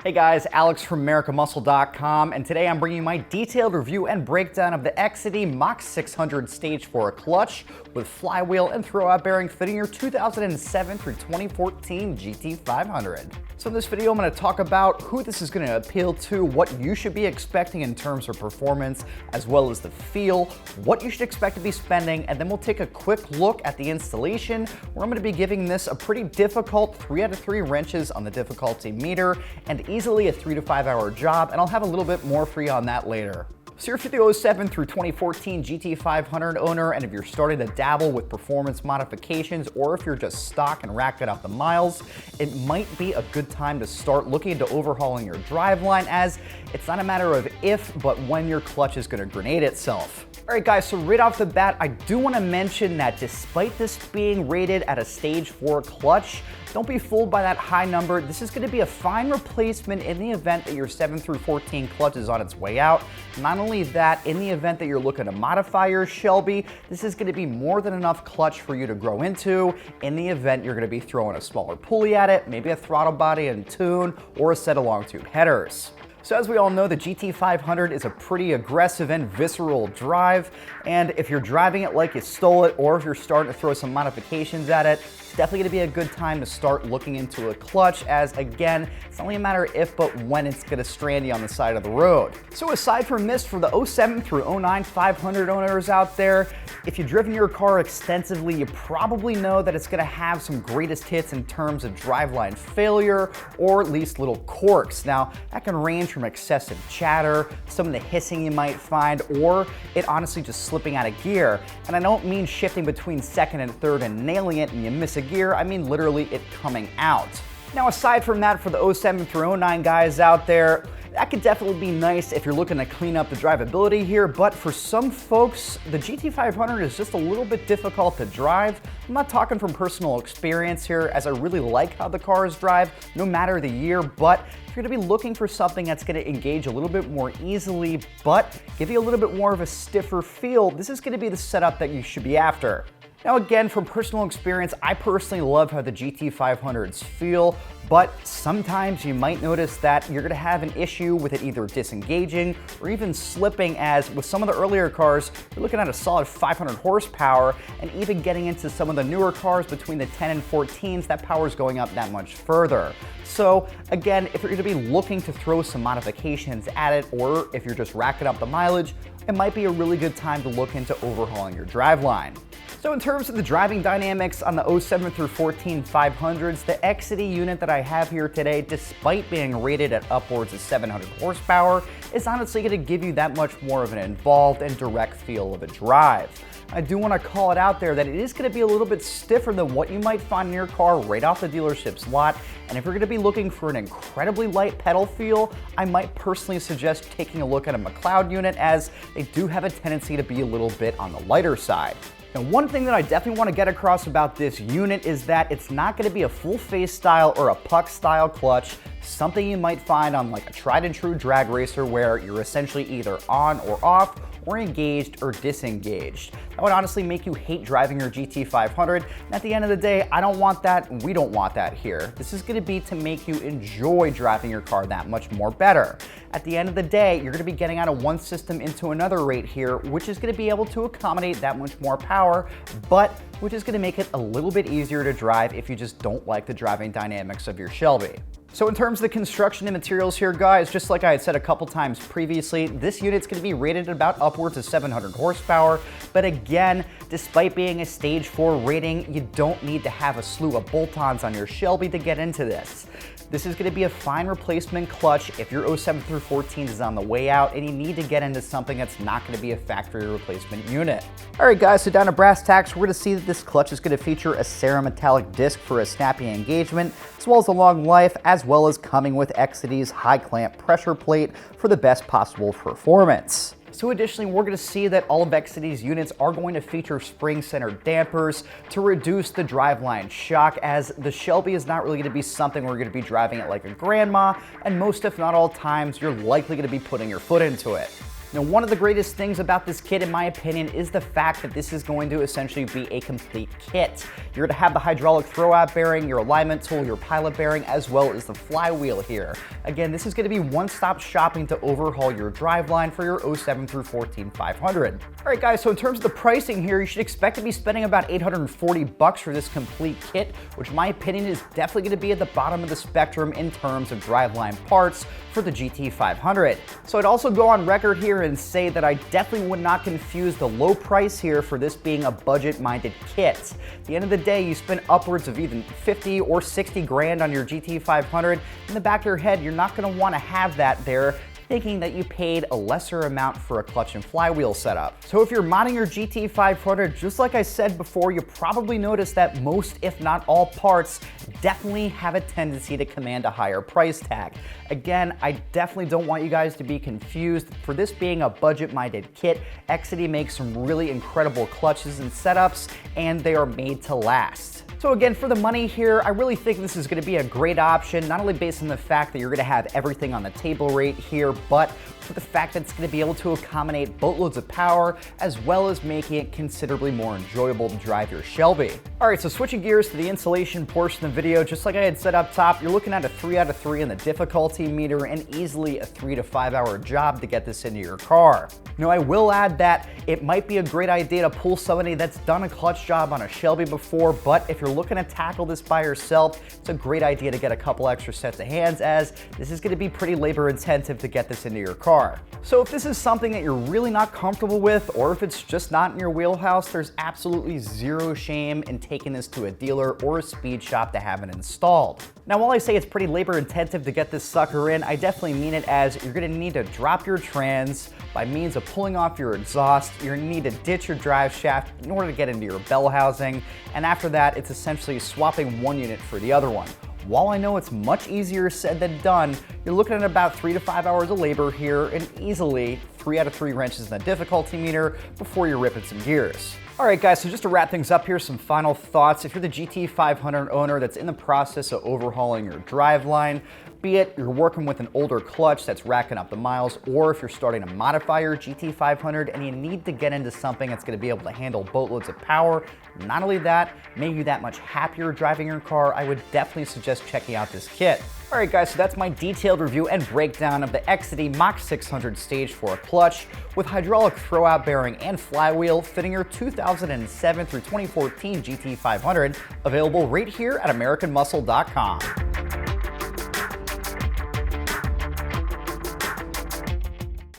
Hey guys, Alex from AmericanMuscle.com, and today I'm bringing you my detailed review and breakdown of the Exedy Mach 600 Stage 4 clutch with flywheel and throwout bearing fitting your 2007 through 2014 GT500. So in this video, I'm going to talk about who this is going to appeal to, what you should be expecting in terms of performance, as well as the feel, what you should expect to be spending, and then we'll take a quick look at the installation, where I'm going to be giving this a pretty difficult 3 out of 3 wrenches on the difficulty meter, and easily a 3 to 5 hour job, and I'll have a little bit more for you on that later. So if you're the 07 through 2014 GT500 owner, and if you're starting to dabble with performance modifications, or if you're just stock and racking up the miles, it might be a good time to start looking into overhauling your driveline, as it's not a matter of if, but when your clutch is going to grenade itself. Alright guys, so right off the bat, I do want to mention that despite this being rated at a Stage 4 clutch, don't be fooled by that high number. This is going to be a fine replacement in the event that your 7 through 14 clutch is on its way out. Not only that, in the event that you're looking to modify your Shelby, this is going to be more than enough clutch for you to grow into in the event you're going to be throwing a smaller pulley at it, maybe a throttle body and tune, or a set of long tube headers. So as we all know, the GT500 is a pretty aggressive and visceral drive, and if you're driving it like you stole it, or if you're starting to throw some modifications at it, it's definitely going to be a good time to start looking into a clutch, as again, it's only a matter of if but when it's going to strand you on the side of the road. So aside from this, for the 07 through 09 500 owners out there, if you've driven your car extensively, you probably know that it's going to have some greatest hits in terms of driveline failure, or at least little quirks. Now, that can range from excessive chatter, some of the hissing you might find, or it honestly just slipping out of gear. And I don't mean shifting between second and third and nailing it and you miss a gear, I mean literally it coming out. Now aside from that, for the 07 through 09 guys out there, that could definitely be nice if you're looking to clean up the drivability here, but for some folks, the GT500 is just a little bit difficult to drive. I'm not talking from personal experience here, as I really like how the cars drive, no matter the year, but if you're going to be looking for something that's going to engage a little bit more easily, but give you a little bit more of a stiffer feel, this is going to be the setup that you should be after. Now again, from personal experience, I personally love how the GT500s feel, but sometimes you might notice that you're going to have an issue with it either disengaging or even slipping, as with some of the earlier cars, you're looking at a solid 500 horsepower, and even getting into some of the newer cars between the 10 and 14s, that power is going up that much further. So again, if you're going to be looking to throw some modifications at it, or if you're just racking up the mileage, it might be a really good time to look into overhauling your driveline. So in terms of the driving dynamics on the 07 through 14 500s, the Exedy unit that I have here today, despite being rated at upwards of 700 horsepower, is honestly going to give you that much more of an involved and direct feel of a drive. I do want to call it out there that it is going to be a little bit stiffer than what you might find in your car right off the dealership's lot, and if you're going to be looking for an incredibly light pedal feel, I might personally suggest taking a look at a McLeod unit, as they do have a tendency to be a little bit on the lighter side. Now, one thing that I definitely want to get across about this unit is that it's not going to be a full face style or a puck style clutch, something you might find on like a tried and true drag racer, where you're essentially either on or off, or engaged or disengaged. That would honestly make you hate driving your GT500, and at the end of the day, I don't want that, and we don't want that here. This is going to be to make you enjoy driving your car that much more better. At the end of the day, you're going to be getting out of one system into another right here, which is going to be able to accommodate that much more power, but which is going to make it a little bit easier to drive if you just don't like the driving dynamics of your Shelby. So in terms of the construction and materials here, guys, just like I had said a couple times previously, this unit's going to be rated at about upwards of 700 horsepower. But again, despite being a Stage 4 rating, you don't need to have a slew of bolt-ons on your Shelby to get into this. This is going to be a fine replacement clutch if your 07 through 14 is on the way out and you need to get into something that's not going to be a factory replacement unit. Alright guys, so down to brass tacks, we're going to see that this clutch is going to feature a cerametallic disc for a snappy engagement, as well as a long life, as well as coming with Exedy's high clamp pressure plate for the best possible performance. So additionally, we're going to see that all of Exedy's units are going to feature spring-centered dampers to reduce the driveline shock, as the Shelby is not really going to be something where you're going to be driving it like a grandma, and most if not all times, you're likely going to be putting your foot into it. Now, one of the greatest things about this kit, in my opinion, is the fact that this is going to essentially be a complete kit. You're going to have the hydraulic throwout bearing, your alignment tool, your pilot bearing, as well as the flywheel here. Again, this is going to be one-stop shopping to overhaul your driveline for your 07 through 14 500. All right, guys, so in terms of the pricing here, you should expect to be spending about $840 for this complete kit, which in my opinion is definitely going to be at the bottom of the spectrum in terms of driveline parts for the GT500. So I'd also go on record here and say that I definitely would not confuse the low price here for this being a budget-minded kit. At the end of the day, you spend upwards of even 50 or 60 grand on your GT500. In the back of your head, you're not going to want to have that there, thinking that you paid a lesser amount for a clutch and flywheel setup. So if you're modding your GT500, just like I said before, you probably noticed that most, if not all parts, definitely have a tendency to command a higher price tag. Again, I definitely don't want you guys to be confused. For this being a budget-minded kit, Exedy makes some really incredible clutches and setups, and they are made to last. So again, for the money here, I really think this is going to be a great option, not only based on the fact that you're going to have everything on the table right here, but for the fact that it's going to be able to accommodate boatloads of power, as well as making it considerably more enjoyable to drive your Shelby. All right, so switching gears to the installation portion of the video, just like I had said up top, you're looking at a 3 out of 3 in the difficulty meter and easily a 3 to 5 hour job to get this into your car. Now, I will add that it might be a great idea to pull somebody that's done a clutch job on a Shelby before, but if you're looking to tackle this by yourself, it's a great idea to get a couple extra sets of hands, as this is going to be pretty labor intensive to get this into your car. So if this is something that you're really not comfortable with, or if it's just not in your wheelhouse, there's absolutely zero shame in taking this to a dealer or a speed shop to have it installed. Now, while I say it's pretty labor intensive to get this sucker in, I definitely mean it, as you're going to need to drop your trans by means of pulling off your exhaust. You're going to need to ditch your drive shaft in order to get into your bell housing, and after that, it's essentially swapping one unit for the other one. While I know it's much easier said than done, you're looking at about 3 to 5 hours of labor here and easily 3 out of 3 wrenches in the difficulty meter before you're ripping some gears. All right, guys, so just to wrap things up here, some final thoughts. If you're the GT500 owner that's in the process of overhauling your driveline, be it you're working with an older clutch that's racking up the miles, or if you're starting to modify your GT500 and you need to get into something that's going to be able to handle boatloads of power, not only that, make you that much happier driving your car, I would definitely suggest checking out this kit. All right, guys, so that's my detailed review and breakdown of the Exedy Mach 600 Stage 4 clutch with hydraulic throwout bearing and flywheel, fitting your 2007 through 2014 GT500, available right here at AmericanMuscle.com.